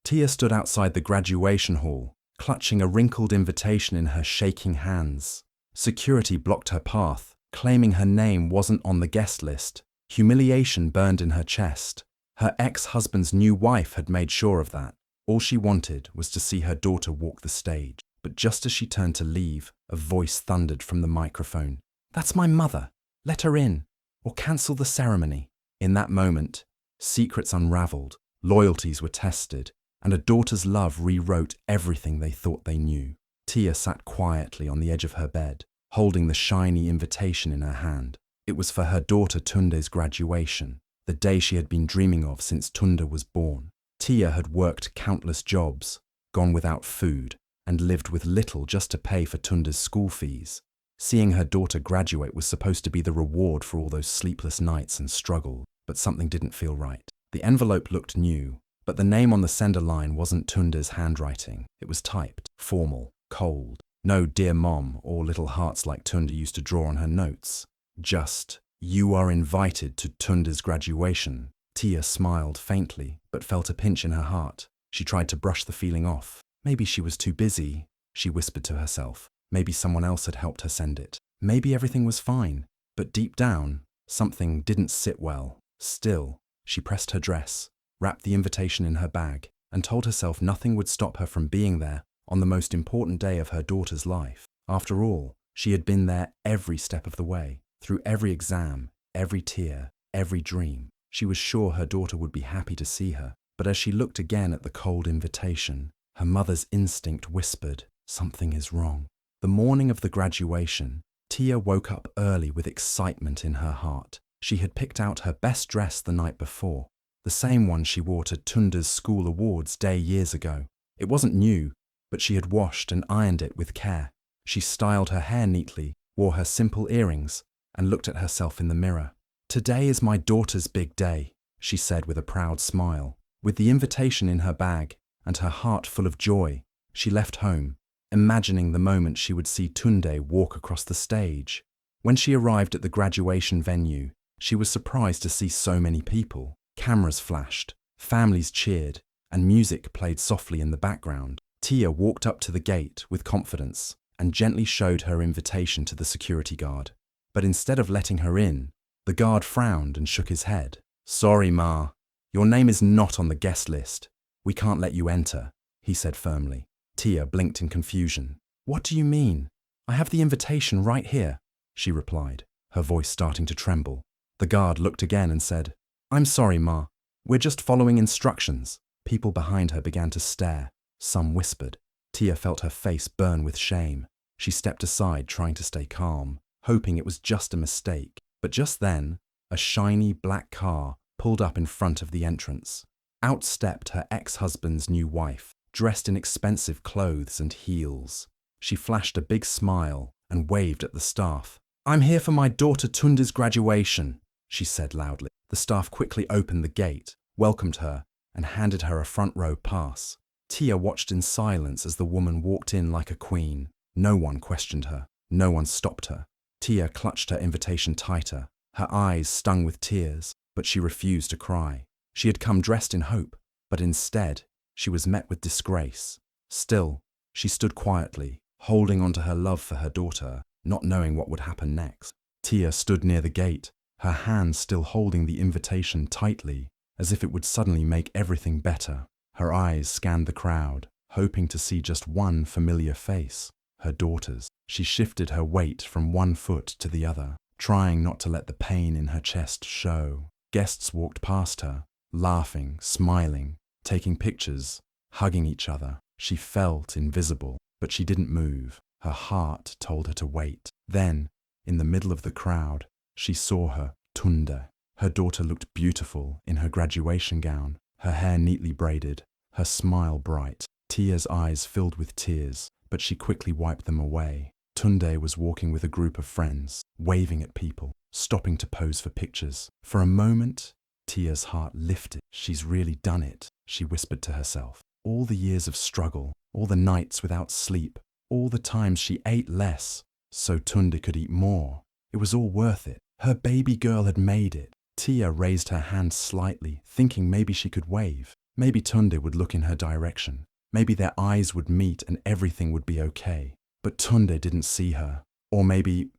Tia stood outside the graduation hall, clutching a wrinkled invitation in her shaking hands. Security blocked her path, claiming her name wasn't on the guest list. Humiliation burned in her chest. Her ex-husband's new wife had made sure of that. All she wanted was to see her daughter walk the stage. But just as she turned to leave, a voice thundered from the microphone. "That's my mother. Let her in, or cancel the ceremony." In that moment, secrets unraveled, loyalties were tested, and a daughter's love rewrote everything they thought they knew. Tia sat quietly on the edge of her bed, holding the shiny invitation in her hand. It was for her daughter Tunde's graduation, the day she had been dreaming of since Tunde was born. Tia had worked countless jobs, gone without food, and lived with little just to pay for Tunde's school fees. Seeing her daughter graduate was supposed to be the reward for all those sleepless nights and struggle, but something didn't feel right. The envelope looked new, but the name on the sender line wasn't Tunde's handwriting. It was typed, formal, cold. No "Dear Mom" or little hearts like Tunde used to draw on her notes. Just, "You are invited to Tunde's graduation." Tia smiled faintly, but felt a pinch in her heart. She tried to brush the feeling off. Maybe she was too busy, she whispered to herself. Maybe someone else had helped her send it. Maybe everything was fine, but deep down, something didn't sit well. Still, she pressed her dress, wrapped the invitation in her bag, and told herself nothing would stop her from being there on the most important day of her daughter's life. After all, she had been there every step of the way, through every exam, every tear, every dream. She was sure her daughter would be happy to see her, but as she looked again at the cold invitation, her mother's instinct whispered, "Something is wrong." The morning of the graduation, Tia woke up early with excitement in her heart. She had picked out her best dress the night before, the same one she wore to Tunde's school awards day years ago. It wasn't new, but she had washed and ironed it with care. She styled her hair neatly, wore her simple earrings, and looked at herself in the mirror. "Today is my daughter's big day," she said with a proud smile. With the invitation in her bag and her heart full of joy, she left home, imagining the moment she would see Tunde walk across the stage. When she arrived at the graduation venue, she was surprised to see so many people. Cameras flashed, families cheered, and music played softly in the background. Tia walked up to the gate with confidence and gently showed her invitation to the security guard. But instead of letting her in, the guard frowned and shook his head. "Sorry, Ma. Your name is not on the guest list. We can't let you enter," he said firmly. Tia blinked in confusion. "What do you mean? I have the invitation right here," she replied, her voice starting to tremble. The guard looked again and said, "I'm sorry, Ma. We're just following instructions." People behind her began to stare. Some whispered. Tia felt her face burn with shame. She stepped aside, trying to stay calm, hoping it was just a mistake. But just then, a shiny black car pulled up in front of the entrance. Out stepped her ex-husband's new wife, dressed in expensive clothes and heels. She flashed a big smile and waved at the staff. "I'm here for my daughter Tunde's graduation," she said loudly. The staff quickly opened the gate, welcomed her, and handed her a front row pass. Tia watched in silence as the woman walked in like a queen. No one questioned her. No one stopped her. Tia clutched her invitation tighter. Her eyes stung with tears, but she refused to cry. She had come dressed in hope, but instead, she was met with disgrace. Still, she stood quietly, holding on to her love for her daughter, not knowing what would happen next. Tia stood near the gate, her hand still holding the invitation tightly, as if it would suddenly make everything better. Her eyes scanned the crowd, hoping to see just one familiar face, her daughter's. She shifted her weight from one foot to the other, trying not to let the pain in her chest show. Guests walked past her, laughing, smiling, taking pictures, hugging each other. She felt invisible, but she didn't move. Her heart told her to wait. Then, in the middle of the crowd, she saw her, Tunde. Her daughter looked beautiful in her graduation gown, her hair neatly braided, her smile bright. Tia's eyes filled with tears, but she quickly wiped them away. Tunde was walking with a group of friends, waving at people, stopping to pose for pictures. For a moment, Tia's heart lifted. "She's really done it," she whispered to herself. All the years of struggle, all the nights without sleep, all the times she ate less, so Tunde could eat more. It was all worth it. Her baby girl had made it. Tia raised her hand slightly, thinking maybe she could wave. Maybe Tunde would look in her direction. Maybe their eyes would meet and everything would be okay. But Tunde didn't see her. Or maybe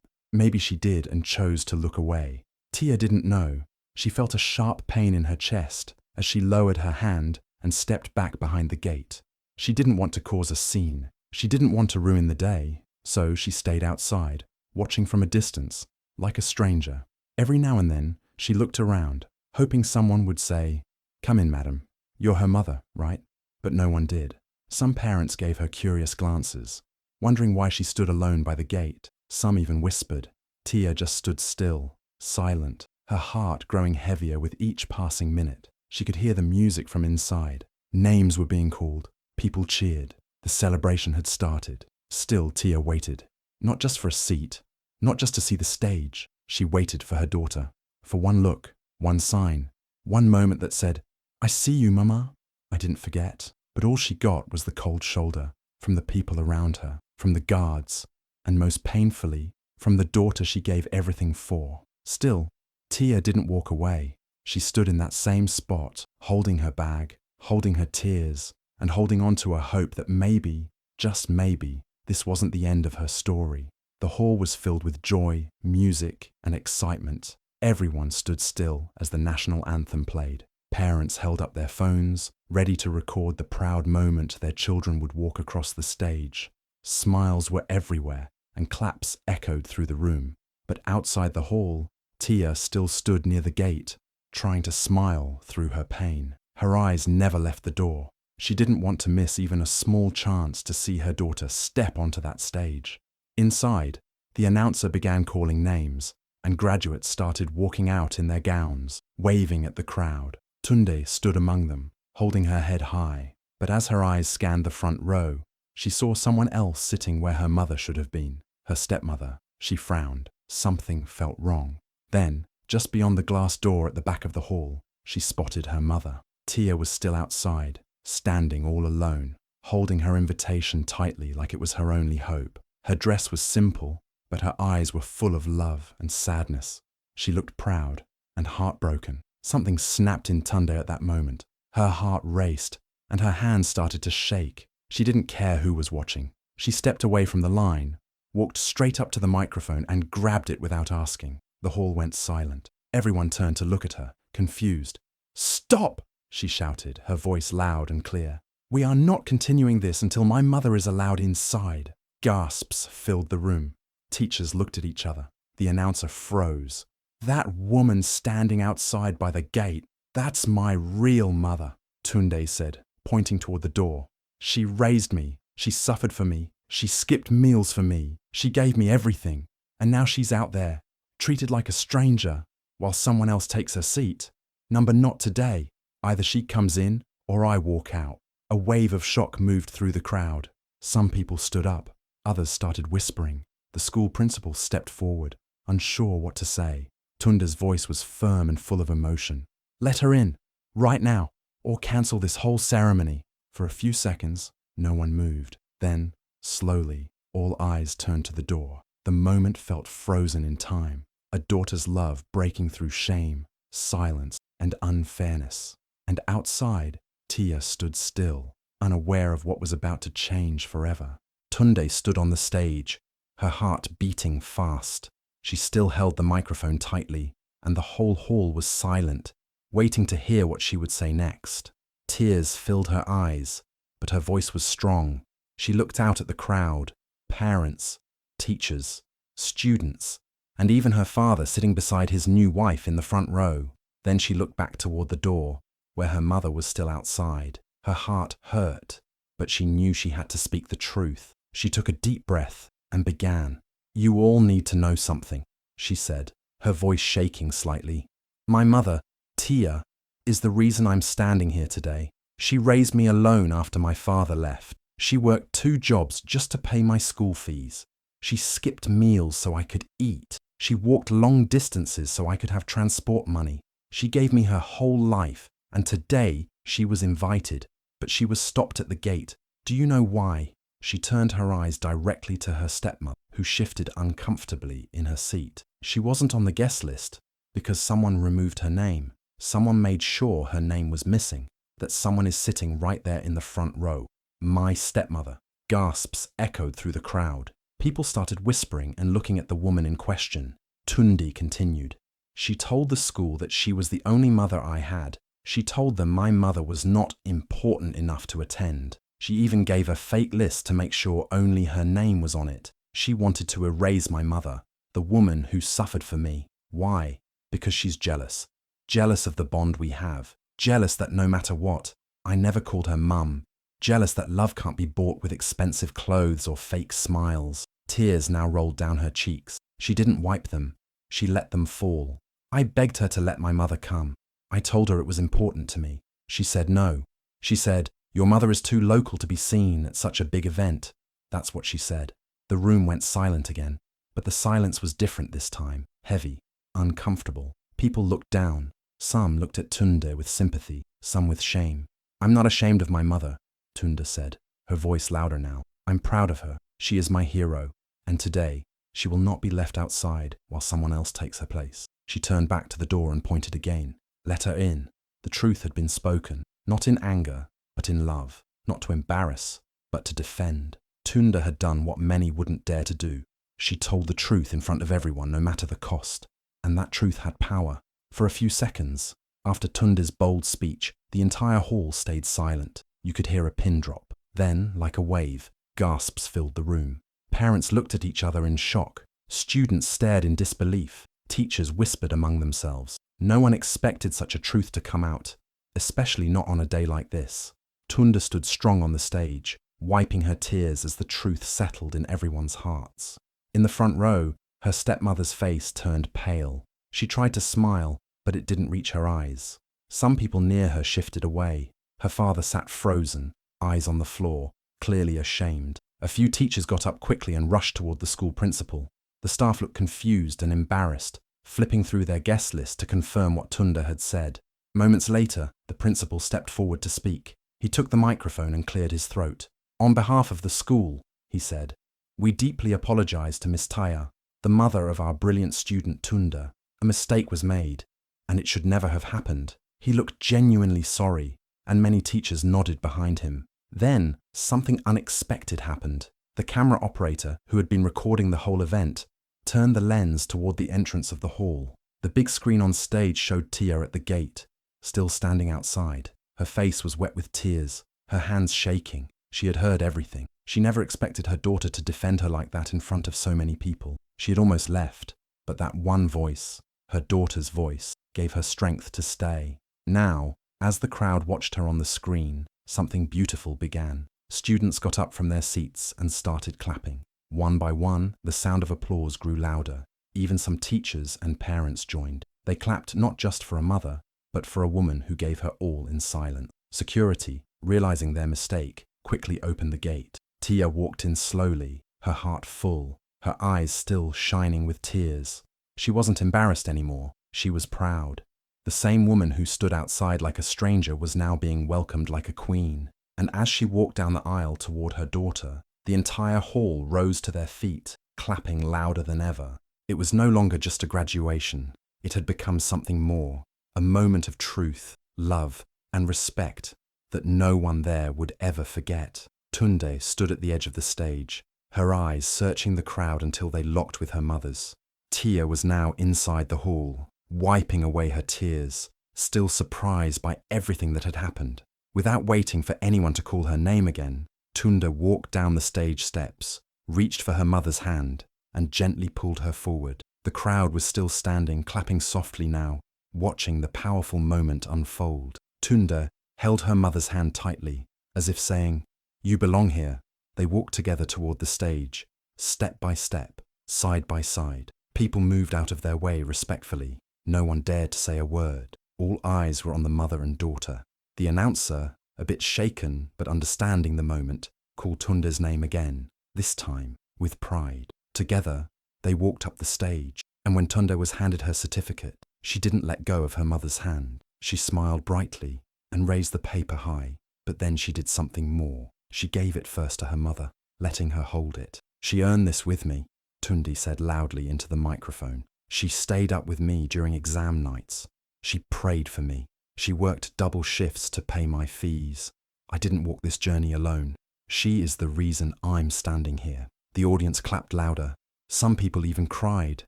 she did and chose to look away. Tia didn't know. She felt a sharp pain in her chest as she lowered her hand and stepped back behind the gate. She didn't want to cause a scene. She didn't want to ruin the day. So she stayed outside, watching from a distance, like a stranger. Every now and then, she looked around, hoping someone would say, "Come in, madam. You're her mother, right?" But no one did. Some parents gave her curious glances, wondering why she stood alone by the gate. Some even whispered. Tia just stood still, silent, her heart growing heavier with each passing minute. She could hear the music from inside. Names were being called. People cheered. The celebration had started. Still, Tia waited. Not just for a seat, not just to see the stage. She waited for her daughter. For one look, one sign, one moment that said, "I see you, Mama." I didn't forget. But all she got was the cold shoulder from the people around her, from the guards, and most painfully, from the daughter she gave everything for. Still, Tia didn't walk away. She stood in that same spot, holding her bag, holding her tears, and holding on to a hope that maybe, just maybe, this wasn't the end of her story. The hall was filled with joy, music, and excitement. Everyone stood still as the national anthem played. Parents held up their phones, ready to record the proud moment their children would walk across the stage. Smiles were everywhere, and claps echoed through the room. But outside the hall, Tia still stood near the gate, trying to smile through her pain. Her eyes never left the door. She didn't want to miss even a small chance to see her daughter step onto that stage. Inside, the announcer began calling names, and graduates started walking out in their gowns, waving at the crowd. Tunde stood among them, holding her head high. But as her eyes scanned the front row, she saw someone else sitting where her mother should have been, her stepmother. She frowned. Something felt wrong. Then, just beyond the glass door at the back of the hall, she spotted her mother. Tia was still outside, standing all alone, holding her invitation tightly like it was her only hope. Her dress was simple, but her eyes were full of love and sadness. She looked proud and heartbroken. Something snapped in Tunde at that moment. Her heart raced, and her hands started to shake. She didn't care who was watching. She stepped away from the line, walked straight up to the microphone and grabbed it without asking. The hall went silent. Everyone turned to look at her, confused. "Stop!" she shouted, her voice loud and clear. "We are not continuing this until my mother is allowed inside." Gasps filled the room. Teachers looked at each other. The announcer froze. "That woman standing outside by the gate, that's my real mother," Tunde said, pointing toward the door. "She raised me. She suffered for me. She skipped meals for me. She gave me everything. And now she's out there, treated like a stranger, while someone else takes her seat. Number not today. Either she comes in or I walk out." A wave of shock moved through the crowd. Some people stood up. Others started whispering. The school principal stepped forward, unsure what to say. Tunde's voice was firm and full of emotion. "Let her in, right now, or cancel this whole ceremony." For a few seconds, no one moved. Then, slowly, all eyes turned to the door. The moment felt frozen in time. A daughter's love breaking through shame, silence, and unfairness. And outside, Tia stood still, unaware of what was about to change forever. Tunde stood on the stage, her heart beating fast. She still held the microphone tightly, and the whole hall was silent, waiting to hear what she would say next. Tears filled her eyes, but her voice was strong. She looked out at the crowd, parents, teachers, students, and even her father sitting beside his new wife in the front row. Then she looked back toward the door, where her mother was still outside. Her heart hurt, but she knew she had to speak the truth. She took a deep breath and began. "You all need to know something," she said, her voice shaking slightly. "My mother, Tia, is the reason I'm standing here today. She raised me alone after my father left. She worked 2 jobs just to pay my school fees. She skipped meals so I could eat. She walked long distances so I could have transport money. She gave me her whole life, and today she was invited, but she was stopped at the gate. Do you know why?" She turned her eyes directly to her stepmother, who shifted uncomfortably in her seat. She wasn't on the guest list because someone removed her name. Someone made sure her name was missing. that someone is sitting right there in the front row. My stepmother. Gasps echoed through the crowd. People started whispering and looking at the woman in question. Tundi continued. She told the school that she was the only mother I had. She told them my mother was not important enough to attend. She even gave a fake list to make sure only her name was on it. She wanted to erase my mother, the woman who suffered for me. Why? Because she's jealous. Jealous of the bond we have. Jealous that no matter what, I never called her mum. Jealous that love can't be bought with expensive clothes or fake smiles. Tears now rolled down her cheeks. She didn't wipe them. She let them fall. I begged her to let my mother come. I told her it was important to me. She said no. She said, "Your mother is too local to be seen at such a big event." That's what she said. The room went silent again, but the silence was different this time. Heavy, uncomfortable. People looked down. Some looked at Tunde with sympathy, some with shame. "I'm not ashamed of my mother," Tunde said, her voice louder now. "I'm proud of her. She is my hero. And today, she will not be left outside while someone else takes her place." She turned back to the door and pointed again. Let her in. The truth had been spoken, not in anger, but in love. Not to embarrass, but to defend. Tunde had done what many wouldn't dare to do. She told the truth in front of everyone, no matter the cost. And that truth had power. For a few seconds, after Tunde's bold speech, the entire hall stayed silent. You could hear a pin drop. Then, like a wave, gasps filled the room. Parents looked at each other in shock. Students stared in disbelief. Teachers whispered among themselves. No one expected such a truth to come out, especially not on a day like this. Tunde stood strong on the stage, wiping her tears as the truth settled in everyone's hearts. In the front row, her stepmother's face turned pale. She tried to smile, but it didn't reach her eyes. Some people near her shifted away. Her father sat frozen, eyes on the floor, clearly ashamed. A few teachers got up quickly and rushed toward the school principal. The staff looked confused and embarrassed, flipping through their guest list to confirm what Tunde had said. Moments later, the principal stepped forward to speak. He took the microphone and cleared his throat. "On behalf of the school," he said, "we deeply apologize to Miss Taya, the mother of our brilliant student Tunde. A mistake was made, and it should never have happened." He looked genuinely sorry, and many teachers nodded behind him. Then, something unexpected happened. The camera operator, who had been recording the whole event, turned the lens toward the entrance of the hall. The big screen on stage showed Tia at the gate, still standing outside. Her face was wet with tears, her hands shaking. She had heard everything. She never expected her daughter to defend her like that in front of so many people. She had almost left, but that one voice, her daughter's voice, gave her strength to stay. Now, as the crowd watched her on the screen, something beautiful began. Students got up from their seats and started clapping. One by one, the sound of applause grew louder. Even some teachers and parents joined. They clapped not just for a mother, but for a woman who gave her all in silence. Security, realizing their mistake, quickly opened the gate. Tia walked in slowly, her heart full, her eyes still shining with tears. She wasn't embarrassed anymore. She was proud. The same woman who stood outside like a stranger was now being welcomed like a queen. And as she walked down the aisle toward her daughter, the entire hall rose to their feet, clapping louder than ever. It was no longer just a graduation. It had become something more, a moment of truth, love, and respect that no one there would ever forget. Tunde stood at the edge of the stage, her eyes searching the crowd until they locked with her mother's. Tia was now inside the hall, wiping away her tears, still surprised by everything that had happened. Without waiting for anyone to call her name again, Tunde walked down the stage steps, reached for her mother's hand, and gently pulled her forward. The crowd was still standing, clapping softly now, watching the powerful moment unfold. Tunde held her mother's hand tightly, as if saying, "You belong here." They walked together toward the stage, step by step, side by side. People moved out of their way respectfully. No one dared to say a word. All eyes were on the mother and daughter. The announcer, a bit shaken but understanding the moment, called Tunde's name again, this time with pride. Together, they walked up the stage, and when Tunde was handed her certificate, she didn't let go of her mother's hand. She smiled brightly and raised the paper high, but then she did something more. She gave it first to her mother, letting her hold it. "She earned this with me," Tunde said loudly into the microphone. "She stayed up with me during exam nights. She prayed for me. She worked double shifts to pay my fees. I didn't walk this journey alone. She is the reason I'm standing here. The audience clapped louder. Some people even cried.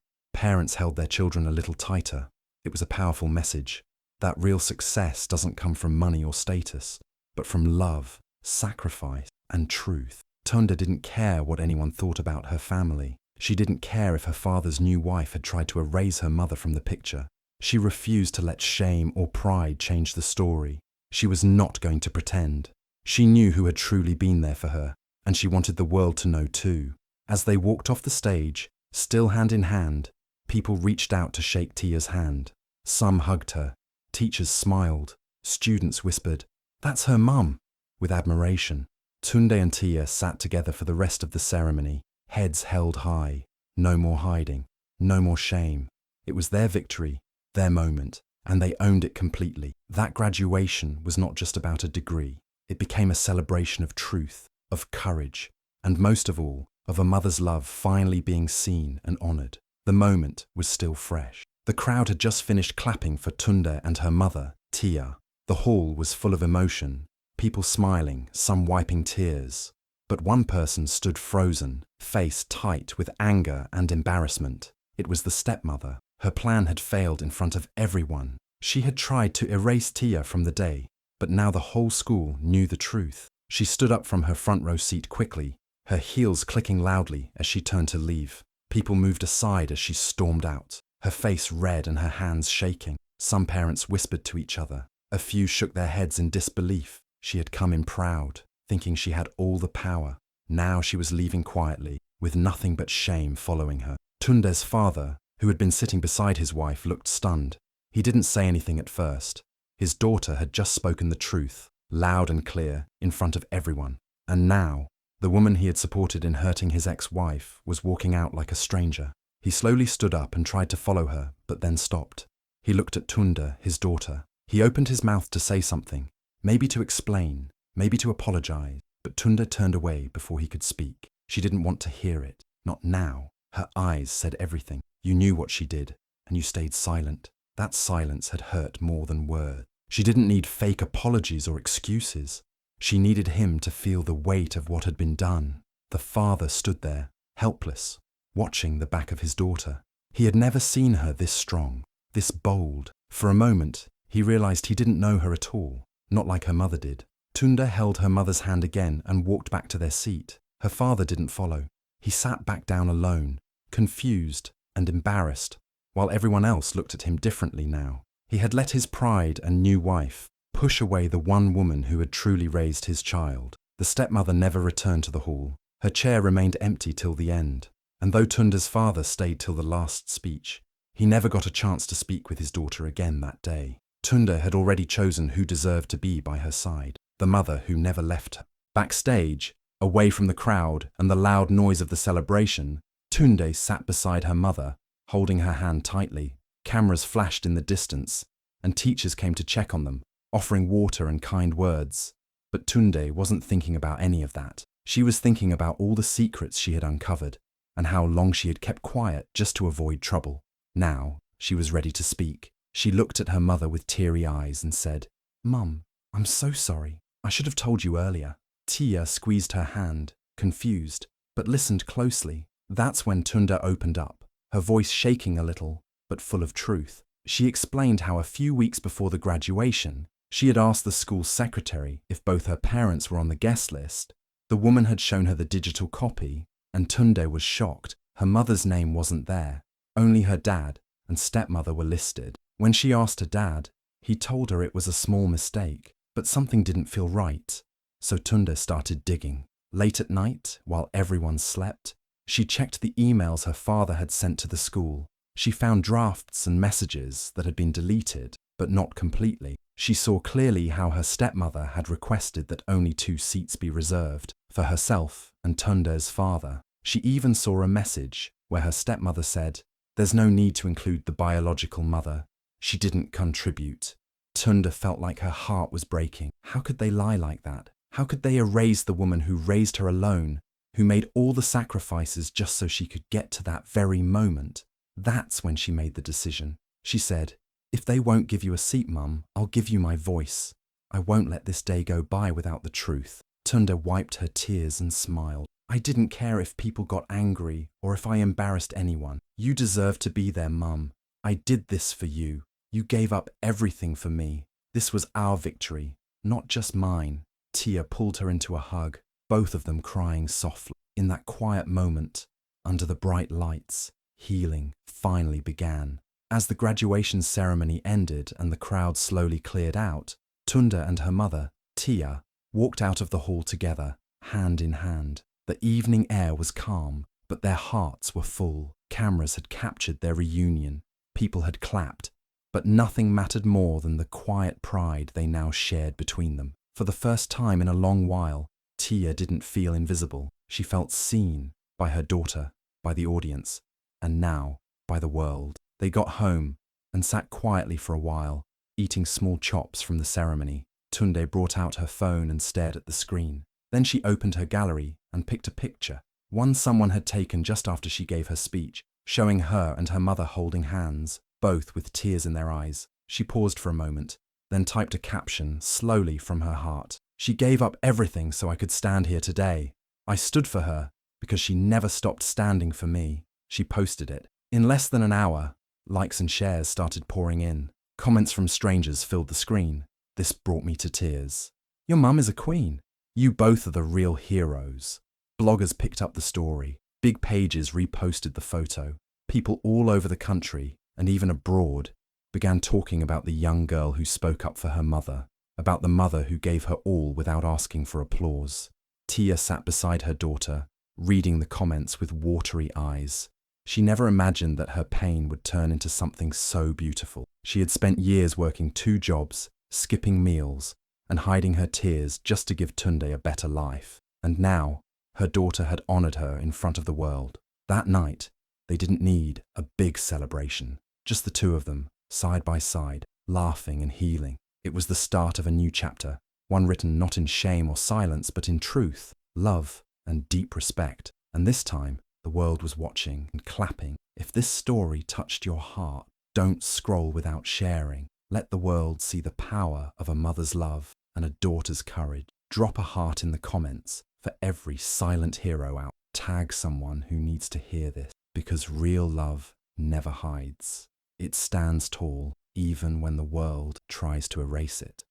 Parents held their children a little tighter. It was a powerful message that real success doesn't come from money or status, but from love, sacrifice, and truth. Tunda didn't care what anyone thought about her family. She didn't care if her father's new wife had tried to erase her mother from the picture. She refused to let shame or pride change the story. She was not going to pretend. She knew who had truly been there for her, and she wanted the world to know too. As they walked off the stage, still hand in hand, people reached out to shake Tia's hand. Some hugged her. Teachers smiled. Students whispered, "That's her mum," with admiration. Tunde and Tia sat together for the rest of the ceremony, heads held high. No more hiding, no more shame. It was their victory, their moment, and they owned it completely. That graduation was not just about a degree. It became a celebration of truth, of courage, and most of all, of a mother's love finally being seen and honoured. The moment was still fresh. The crowd had just finished clapping for Tunde and her mother, Tia. The hall was full of emotion, people smiling, some wiping tears. But one person stood frozen, face tight with anger and embarrassment. It was the stepmother. Her plan had failed in front of everyone. She had tried to erase Tia from the day, but now the whole school knew the truth. She stood up from her front row seat quickly, her heels clicking loudly as she turned to leave. People moved aside as she stormed out, her face red and her hands shaking. Some parents whispered to each other. A few shook their heads in disbelief. She had come in proud, thinking she had all the power. Now she was leaving quietly, with nothing but shame following her. Tunde's father, who had been sitting beside his wife, looked stunned. He didn't say anything at first. His daughter had just spoken the truth, loud and clear, in front of everyone. And now, the woman he had supported in hurting his ex-wife was walking out like a stranger. He slowly stood up and tried to follow her, but then stopped. He looked at Tunde, his daughter. He opened his mouth to say something, maybe to explain, maybe to apologize, but Tunde turned away before he could speak. She didn't want to hear it. Not now. Her eyes said everything. You knew what she did, and you stayed silent. That silence had hurt more than words. She didn't need fake apologies or excuses. She needed him to feel the weight of what had been done. The father stood there, helpless, watching the back of his daughter. He had never seen her this strong, this bold. For a moment, he realized he didn't know her at all, not like her mother did. Tunde held her mother's hand again and walked back to their seat. Her father didn't follow. He sat back down alone, confused and embarrassed, while everyone else looked at him differently now. He had let his pride and new wife push away the one woman who had truly raised his child. The stepmother never returned to the hall. Her chair remained empty till the end, and though Tunde's father stayed till the last speech, he never got a chance to speak with his daughter again that day. Tunde had already chosen who deserved to be by her side, the mother who never left her. Backstage, away from the crowd and the loud noise of the celebration, Tunde sat beside her mother, holding her hand tightly. Cameras flashed in the distance, and teachers came to check on them, offering water and kind words. But Tunde wasn't thinking about any of that. She was thinking about all the secrets she had uncovered, and how long she had kept quiet just to avoid trouble. Now, she was ready to speak. She looked at her mother with teary eyes and said, "Mum, I'm so sorry. I should have told you earlier." Tia squeezed her hand, confused, but listened closely. That's when Tunde opened up, her voice shaking a little, but full of truth. She explained how a few weeks before the graduation, she had asked the school secretary if both her parents were on the guest list. The woman had shown her the digital copy, and Tunde was shocked. Her mother's name wasn't there. Only her dad and stepmother were listed. When she asked her dad, he told her it was a small mistake, but something didn't feel right. So Tunde started digging. Late at night, while everyone slept, she checked the emails her father had sent to the school. She found drafts and messages that had been deleted, but not completely. She saw clearly how her stepmother had requested that only 2 seats be reserved, for herself and Tunde's father. She even saw a message where her stepmother said, "There's no need to include the biological mother. She didn't contribute." Tunde felt like her heart was breaking. How could they lie like that? How could they erase the woman who raised her alone, who made all the sacrifices just so she could get to that very moment? That's when she made the decision. She said, If they won't give you a seat, Mum, I'll give you my voice. I won't let this day go by without the truth. Tunda wiped her tears and smiled. I didn't care if people got angry or if I embarrassed anyone. You deserve to be there, Mum. I did this for you. You gave up everything for me. This was our victory, not just mine. Tia pulled her into a hug, both of them crying softly. In that quiet moment, under the bright lights, healing finally began. As the graduation ceremony ended and the crowd slowly cleared out, Tunda and her mother, Tia, walked out of the hall together, hand in hand. The evening air was calm, but their hearts were full. Cameras had captured their reunion. People had clapped, but nothing mattered more than the quiet pride they now shared between them. For the first time in a long while, Tia didn't feel invisible. She felt seen by her daughter, by the audience, and now by the world. They got home and sat quietly for a while, eating small chops from the ceremony. Tunde brought out her phone and stared at the screen. Then she opened her gallery and picked a picture, one someone had taken just after she gave her speech, showing her and her mother holding hands, both with tears in their eyes. She paused for a moment, then typed a caption slowly from her heart. She gave up everything so I could stand here today. I stood for her because she never stopped standing for me. She posted it. In less than an hour, likes and shares started pouring in. Comments from strangers filled the screen. This brought me to tears. Your mum is a queen. You both are the real heroes. Bloggers picked up the story. Big pages reposted the photo. People all over the country, and even abroad, began talking about the young girl who spoke up for her mother, about the mother who gave her all without asking for applause. Tia sat beside her daughter, reading the comments with watery eyes. She never imagined that her pain would turn into something so beautiful. She had spent years working 2 jobs, skipping meals, and hiding her tears just to give Tunde a better life. And now, her daughter had honored her in front of the world. That night, they didn't need a big celebration, just the 2 of them, side by side, laughing and healing. It was the start of a new chapter, one written not in shame or silence, but in truth, love, and deep respect. And this time, the world was watching and clapping. If this story touched your heart, don't scroll without sharing. Let the world see the power of a mother's love and a daughter's courage. Drop a heart in the comments for every silent hero out. Tag someone who needs to hear this, because real love never hides. It stands tall, even when the world tries to erase it.